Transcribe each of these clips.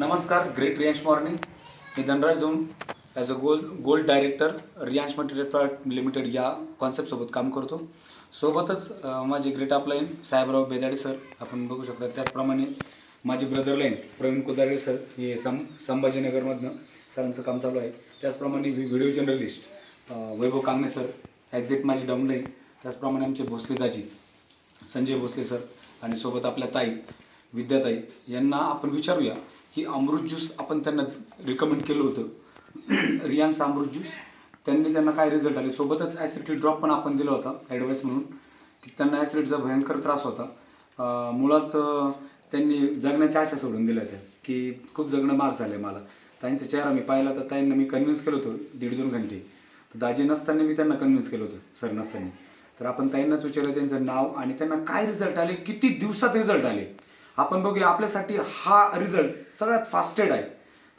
नमस्कार, great Riyansh morning. मी धनराज दोन as a gold director Riyansh material product limited या कॉन्सेप्टसोबत काम करतो. सोबतच माझे ग्रेट अपलाईन साहेबराव बेदाडे सर आपण बघू शकता. त्याचप्रमाणे माझे ब्रदर लाईन प्रवीण कोदाडे सर हे संभाजीनगरमधनं सरांचं काम चालू आहे. त्याचप्रमाणे व्हिडिओ जर्नलिस्ट वैभव कांगणे सर एक्झॅक्ट माझी डाऊनलाईन. त्याचप्रमाणे आमचे भोसले दाजी संजय भोसले सर आणि सोबत आपल्या ताई विद्याताई यांना आपण विचारूया की अमृत ज्यूस आपण त्यांना रिकमेंड केलं होतं रियांचा अमृत ज्यूस, त्यांना काय रिझल्ट आले. सोबतच ॲसिडिटी ड्रॉप पण आपण दिला होता ॲडवाईस म्हणून की त्यांना ॲसिडिटीचा भयंकर त्रास होता. मुळात त्यांनी जगण्याच्या आशा सोडून दिल्या होत्या की खूप जगणं महाग झालं आहे मला. ताईंचा चेहरा मी पाहिला तर ताईंना मी कन्व्हिन्स केलं होतं 1.5-2 घंटे. तर दाजी नसताना मी त्यांना कन्व्हिन्स केलं होतं सर नसताना. तर आपण ताईंनाच विचारलं त्यांचं नाव आणि त्यांना काय रिझल्ट आले, किती दिवसात रिझल्ट आले. आपण बघूया आपल्यासाठी हा रिझल्ट सगळ्यात फास्टेड आहे.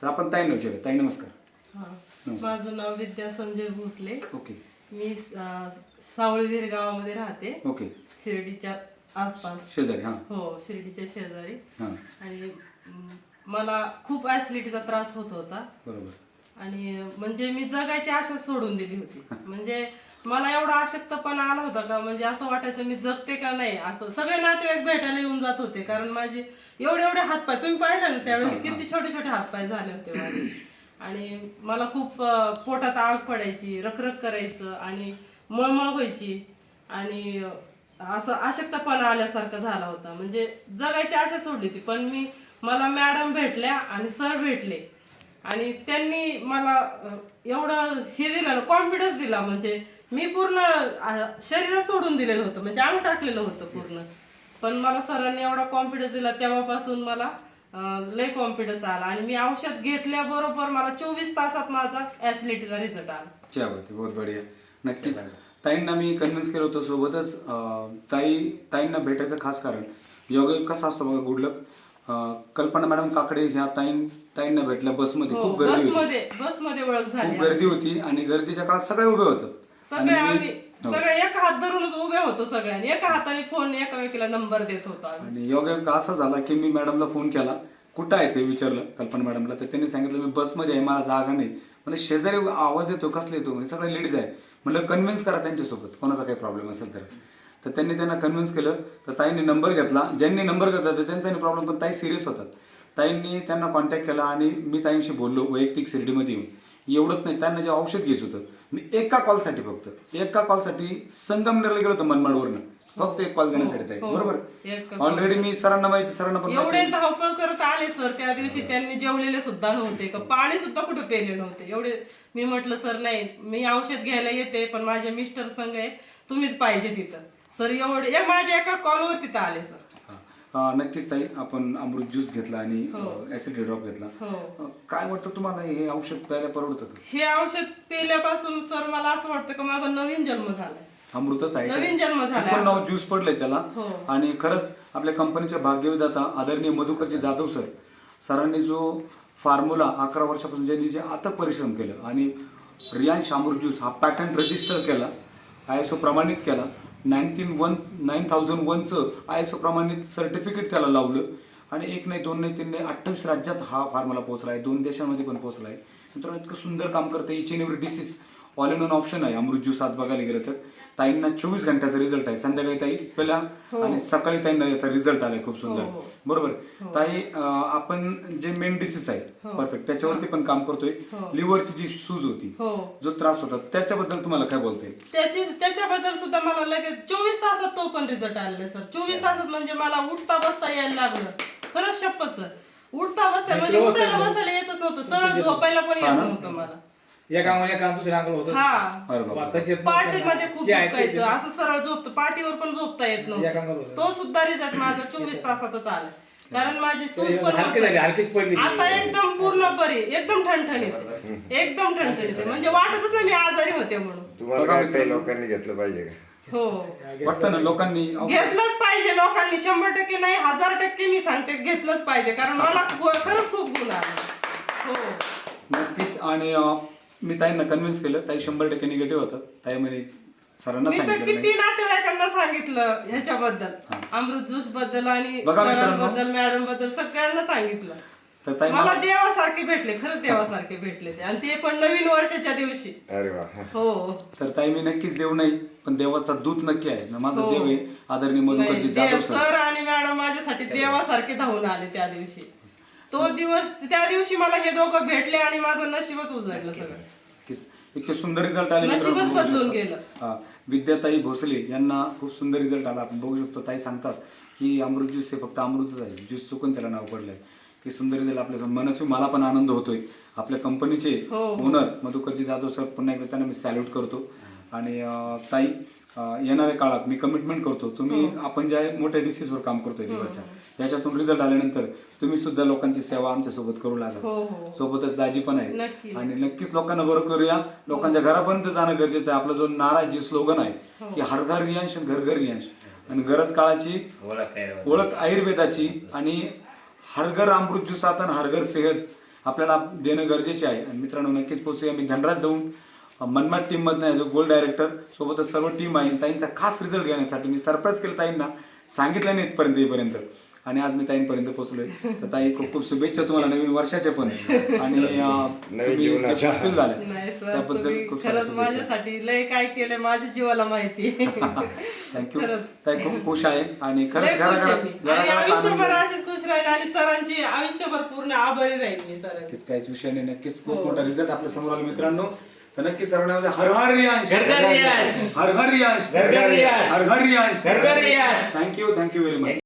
तर आपण ताईंना विचारूया. ताई नमस्कार. माझं नाव विद्या संजय भोसले. ओके. मी सावळवीर गावामध्ये राहते. ओके. शिर्डीच्या आसपास शेजारी. हां. हो, शिर्डीच्या शेजारी. हां. आणि मला खूप ऍसिडिटीचा त्रास होत होता. बरोबर. आणि म्हणजे मी जगायची आशा सोडून दिली होती. म्हणजे मला एवढा अशक्तपणा आला होता का, म्हणजे असं वाटायचं मी जगते का नाही. असं सगळे नातेवाईक भेटायला येऊन जात होते कारण माझे एवढे एवढे हातपाय तुम्ही पाहिलं ना त्यावेळेस किती छोटे छोटे हातपाय झाले होते माझे. आणि मला खूप पोटात आग पडायची, रखरख करायचं आणि मळमळ व्हायची आणि असं अशक्तपणा आल्यासारखं झाला होता. म्हणजे जगायची आशा सोडली होती. पण मला मॅडम भेटल्या आणि सर भेटले आणि त्यांनी मला एवढं हे दिलं ना, कॉन्फिडन्स दिला. म्हणजे मी पूर्ण शरीर सोडून दिलेलं होतं, म्हणजे अंग टाकलेलं होतं पूर्ण. पण मला सरांनी एवढा कॉन्फिडन्स दिला तेव्हापासून मला लय कॉन्फिडन्स आला आणि मी औषध घेतल्याबरोबर मला 24 तासात माझा ऍसिडिटीचा रिझल्ट आला. क्या बात आहे, बहुत बढिया. नक्कीच ताईंना मी कन्व्हिन्स केलं होतं. सोबतच ताईंना भेटायचं खास कारण योग कसा असतो बघा, गुड लक. कल्पना मॅडम काकडे ह्या ताईंना भेटल्या बसमध्ये. खूप गर्दी होती. बसमध्ये ओळख झाली. खूप गर्दी होती आणि गर्दीच्या काळात सगळे उभे होते. सगळे एका हात धरूनच उभे होतो सगळ्यांनी. एका हाताने फोन एकामेकीला नंबर देत होतो. आणि योग असा झाला की मी मॅडमला फोन केला, कुठं आहे ते विचारलं कल्पना मॅडमला. तर त्यांनी सांगितलं मी बसमध्ये आहे, मला जागा नाही. म्हणजे शेजारी आवाज येतो, कसले येतो, म्हणजे सगळे लेडीज आहे. म्हणलं कन्व्हिन्स करा त्यांच्यासोबत, कोणाचा काही प्रॉब्लेम असेल तर त्यांना कन्व्हिन्स केलं. तर ताईंनी नंबर घेतला. ज्यांनी नंबर घेतला तर त्यांचा प्रॉब्लेम, पण ताई सिरियस होतात. ताईंनी त्यांना कॉन्टॅक्ट केला आणि मी ताईंशी बोललो वैयक्तिक शिर्डीमध्ये येऊन. एवढंच नाही, त्यांना जे औषध घ्यायचं होतं मी एका कॉलसाठी संगमनेरला गेलो होतो मनमाडवरनं, फक्त एक कॉल देण्यासाठी ताई. बरोबर. ऑलरेडी मी सरांना पण एवढे धावपळ करत आले सर त्या दिवशी. त्यांनी जेवलेले सुद्धा नव्हते, का पाणी सुद्धा कुठे पेले नव्हते. एवढे मी म्हटलं सर नाही, मी औषध घ्यायला येते पण माझे मिस्टर संग आहे, तुम्हीच पाहिजे तिथं. सर एवढे माझ्या एका कॉलवर तिथं आले सर. नक्कीच ताई, आपण अमृत ज्यूस घेतला आणि ऍसिडिटी ड्रॉप घेतला. काय वाटतं तुम्हाला, हे औषध प्यायला परवडतं का? हे औषध पेल्यापासून सर मला असं वाटतं का माझा नवीन जन्म झालाय. अमृतच आहे, नवीन जन्म झाला. नाव ज्यूस पडलंय त्याला. आणि खरंच आपल्या कंपनीच्या भाग्यविधाता आदरणीय मधुकरजी जाधव सरांनी जो फॉर्म्युला 11 वर्षापासून ज्यांनी जे अथक परिश्रम केलं आणि रियांश अमृत ज्यूस हा पॅटर्न रजिस्टर केला, ISO प्रमाणित केला. 9001चं ISO प्रमाणित सर्टिफिकेट त्याला लावलं आणि 1 नाही 2 नाही 3 नाही 28 राज्यात हा फॉर्म्युला पोहोचला आहे. 2 देशांमध्ये पण पोहोचला आहे. मित्रांनो इतकं सुंदर काम करतं. Each and every disease all in one option आहे अमृत ज्यूस. आज बघायला गेलं तर ताईंना 24 घंट्याचा रिझल्ट आहे. संध्याकाळी ताई पेल्या आणि सकाळी ताईंना याचा रिझल्ट आलाय खूप सुंदर. बरोबर. ताई आपण जे मेन डिसीज आहे परफेक्ट त्याच्यावरती पण काम करतोय. लिव्हरची जी सूज होती, जो त्रास होता, त्याच्याबद्दल तुम्हाला काय बोलता येईल? त्याच्याबद्दल सुद्धा मला लगेच 24 तासात तो पण रिझल्ट आलेला सर. 24 तासात म्हणजे मला उठता बसता यायला लागलं. खरंच शपथ सर. उठता बसता म्हणजे उठायला बसायला येतच नव्हतं. सरळ झोपायला पण येत नव्हतं मला. पाठीमध्ये खूप दुखायचं, असं सरळ झोपतं, पाठीवर पण झोपता येत नव्हतं. तो सुद्धा रिझल्ट माझा 24 तासातच आला. कारण माझी सूज पण आता एकदम पूर्ण बरी, एकदम ठणठणीत म्हणजे वाटतच नाही मी आजारी होते म्हणून. तुम्हाला काही लोकांनी घेतलं पाहिजे का? हो, वाटतं ना लोकांनी घेतलंच पाहिजे. लोकांनी 100% नाही 1000% मी सांगते घेतलंच पाहिजे. कारण मला खरंच खूप गुण आले. हो नक्कीच. आणि मी ताईंना कन्व्हिन्स केलं. ताई 100% निगेटिव्ह होतं. ताई म्हणे सरांना सांगितलं, किती नातेवाईकांना सांगितलं ह्याच्याबद्दल, अमृत ज्यूस बद्दल आणि सरांबद्दल, मॅडम बद्दल सगळ्यांना सांगितलं. तर ताई मला देवासारखे भेटले, खरंच देवासारखे भेटले ते, आणि ते पण नवीन वर्षाच्या दिवशी. अरे वा. हो. तर ताई मी नक्कीच देव नाही पण देवाचा दूत नक्की आहे ना, माझा हो. देव आहे आदरणीय मधुकरजी जाधव सर. सर आणि मॅडम माझ्यासाठी देवासारखे धावून आले त्या दिवशी. तो दिवस, त्या दिवशी मला हे दोघं भेटले आणि माझं नशीबच उजळलं सगळं. इतके सुंदर रिझल्ट आले नशीबच मित्रांनो, बघू बदलून शकता. गेलं. हा, विद्याताई भोसले यांना खूप सुंदर रिझल्ट आला. आपण बघू शकतो ताई सांगतात की अमृत ज्यूस हे फक्त अमृतच आहे, ज्यूस चुकून त्याला नाव पडलंय. की सुंदर रिझल्ट आपल्या मनस्वी मला पण आनंद होतोय. आपल्या कंपनीचे हो. ओनर मधुकरजी जाधव सर, पुन्हा एकदा त्यांना मी सॅल्यूट करतो. आणि ताई येणाऱ्या काळात मी कमिटमेंट करतो, तुम्ही आपण ज्या मोठ्या डिसीजवर काम करतोय लिव्हरच्या, याच्यातून रिझल्ट आल्यानंतर तुम्ही सुद्धा लोकांची सेवा आमच्या सोबत करू लागा. हो. सोबतच दाजी पण आहे नक्की. आणि नक्कीच लोकांना बरं करूया. लोकांच्या घरापर्यंत जाणं गरजेचं आहे. आपला जो नारा जी स्लोगन आहे की हर घर रियांश घर घर रियांश, आणि गरज काळाची ओळख आयुर्वेदाची, आणि हर घर अमृत ज्यूसात आणि हर घर सेहत आपल्याला देणं गरजेचे आहे. आणि मित्रांनो नक्कीच पोहोचूया. मी धनराज जाऊन मनमाड टीम मधनं ॲज अ गोल्ड डायरेक्टर, सोबतच सर्व टीम आहे. ताईंचा खास रिझल्ट घेण्यासाठी मी सरप्राईज केलं ताईंना, सांगितलं नाही इथपर्यंत येईपर्यंत, आणि आज मी ताईंपर्यंत पोहोचलोय. तर ताई खूप खूप शुभेच्छा तुम्हाला नवीन वर्षाच्या पण, आणि तुम्ही जे fulfill झाले नाही सर, त्याबद्दल तुम्ही खूप साऱ्या खरंच शुभेच्छा. माझ्यासाठी लय काय केलं माझ्या जीवाला माहिती. थँक्यू खरंच. ताई, खूप खुश आहे आणि लय खरंच खुश आहे मी. आणि घराघरात आयुष्यभर आनंद. अशीच खुश राहील आणि सरांची आयुष्यभर पूर्ण आभारी राहील मी सरांची. नक्कीच काहीच विषय नाही. नक्कीच खूप हो. मोठा रिझल्ट आपल्या समोर आला मित्रांनो. तर नक्कीच सर्वांना हर हर रियांश, घर घर रियांश, हर हर रियांश, घर घर रियांश, हर हर रियांश. घर घर रियांश. Thank you very much.